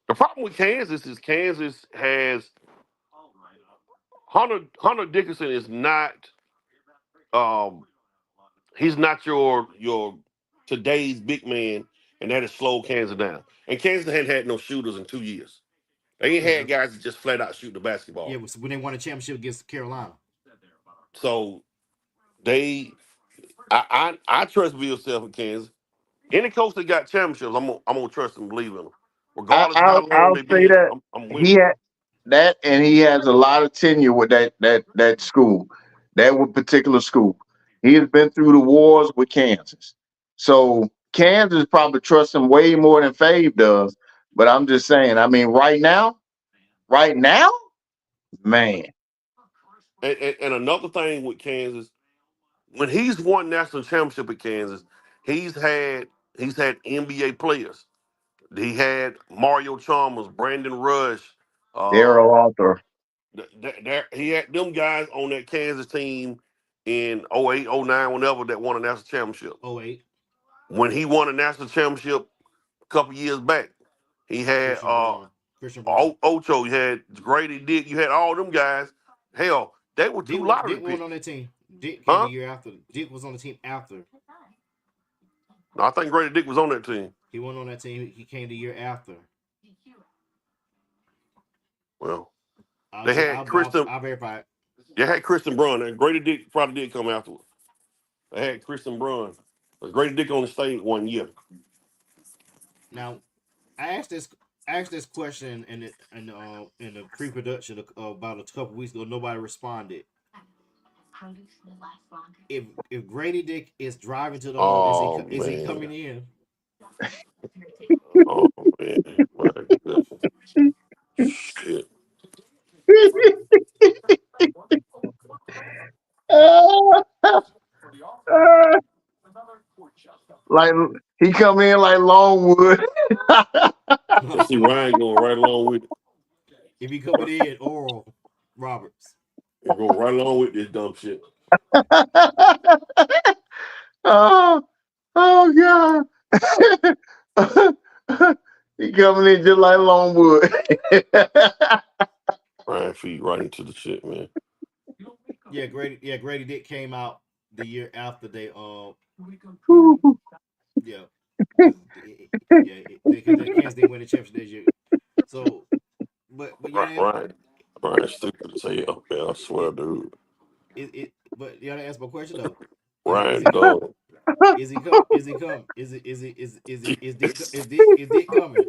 The problem with Kansas is Kansas has Hunter Dickinson is not um he's not your today's big man, and that has slowed Kansas down. And Kansas hadn't had no shooters in 2 years. They ain't Yeah, had guys that just flat out shoot the yeah. basketball. When they won a championship against Carolina. So they I trust Bill Self in Kansas. Any coach that got championships, I'm gonna trust and believe in them. Regardless of how long I'll they say been, that I'm with he them. had that, and he has a lot of tenure with that school, particular school. He has been through the wars with Kansas, so Kansas probably trusts him way more than Fave does. But I'm just saying. I mean, right now, man, And another thing with Kansas, when he's won national championship at Kansas, he's had he's had NBA players. He had Mario Chalmers, Brandon Rush. Uh, Daryl Arthur, he had them guys on that Kansas team in '08, '09, whenever that won a national championship. Oh eight, When he won a national championship a couple years back, he had Christian Braun. Christian Braun. Ocho, you had Grady Dick, you had all them guys. Hell, they were two lottery Dick went on picks, that team. Dick came the huh? year after. Dick was on the team after. No, I think Grady Dick was on that team. He went on that team. He came the year after. Well, I'll they check. had Christian. I'll verify it. They had Christian Braun. And Grady Dick probably did come afterwards. They had Christian Braun. But Grady Dick on the stage 1 year. Now, I asked this. I asked this question in the pre-production about a couple weeks ago. Nobody responded. If Grady Dick is driving to the hole, Oh is he man. coming in? Oh man. My goodness. Shit. uh, like he come in like Longwood. I see Ryan going right along with it. If he coming in, Oral Roberts. And go right along with this dumb shit. oh, oh God. He coming in just like Longwood. Ryan feed right into the shit, man. Grady Dick came out the year after they yeah because the Kansas didn't win the championship this year. So but you know Ryan. Ryan stupid as hell, man. I swear, it dude. but you gotta ask my question though. Is Ryan he dog. is he come is Dick coming?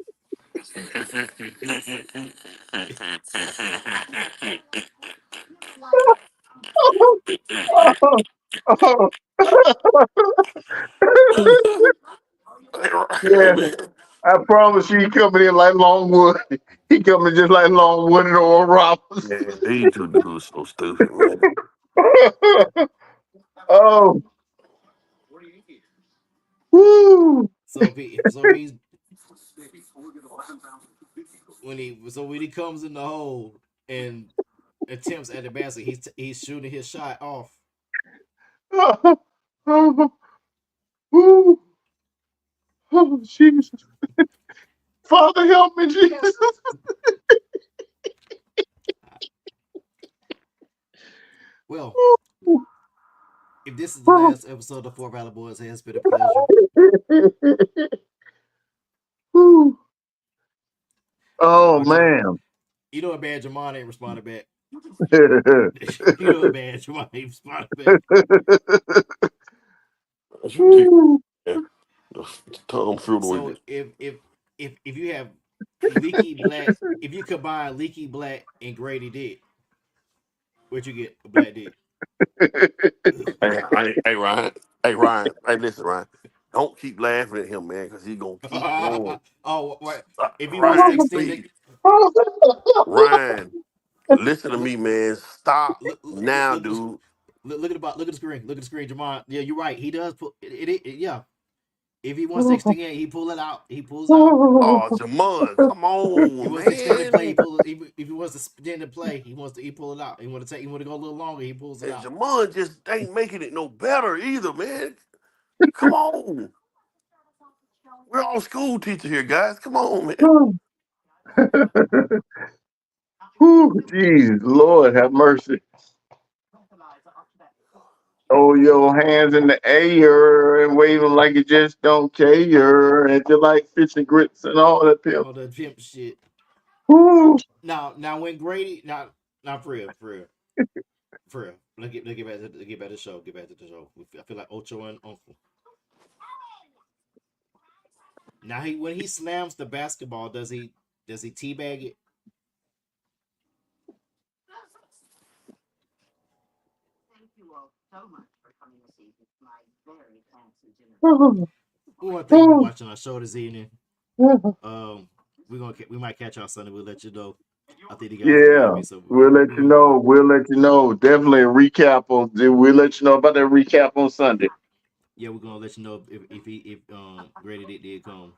Yeah, Man. I promise you, he coming in like Longwood. He coming just like Longwood and Oral Roberts. Man, these two dudes so stupid, man. oh, woo. So if he's when he comes in the hole and attempts at the basket, he's shooting his shot off. Oh, woo. Oh, Jesus. Father, help me, Jesus. Well, if this is the last episode of Four Valley Boys, it has been a pleasure. Woo. Oh, Watch out. man. You know a bad Jamon ain't responded back. You know a bad Jamon ain't responded back. That's ridiculous, Woo. man. Tom Fruit So if you have Leaky Black, if you combine Leaky Black and Grady Dick, what you get? A Black Dick. Hey, Ryan. Hey, Ryan. Hey, listen, Ryan. Don't keep laughing at him, man, because he's going to keep going. Oh, what? If he wants to Ryan, extend it, please. Ryan, listen to look, me, man. Stop look, now, dude. look at the screen. Look at the screen, Jamon. Yeah, you're right. He does put it. Yeah, If he wants to extend it, he pull it out. He pulls out. Oh, Jamon, come He on, wants to extend the play. He man. pull it. If he wants to extend the play, he pull it out. He want to take. He want to go a little longer. He pulls it And out. Jamon just ain't making it no better either, man. Come on. We're all school teachers here, guys. Come on, man. Whew, jeez, Lord have mercy. Throw your hands in the air and wave them like you just don't care. And you like fish and grits and all that pimp. All the pimp shit. Whew. Now when Grady now for real. Let's get back to the show. Get back to the show. I feel like Ocho and Uncle. Now when he slams the basketball, does he teabag it? One thing you watching our show this evening. Um, we might catch y'all Sunday. We'll let you know. I think the guys are behind Yeah, me, so we'll let we you gonna know. We'll let you know. Definitely a recap on. We'll let you know about that recap on Sunday. yeah we're gonna let you know if Grady did come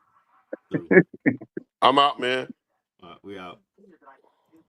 through. I'm out, man. We out.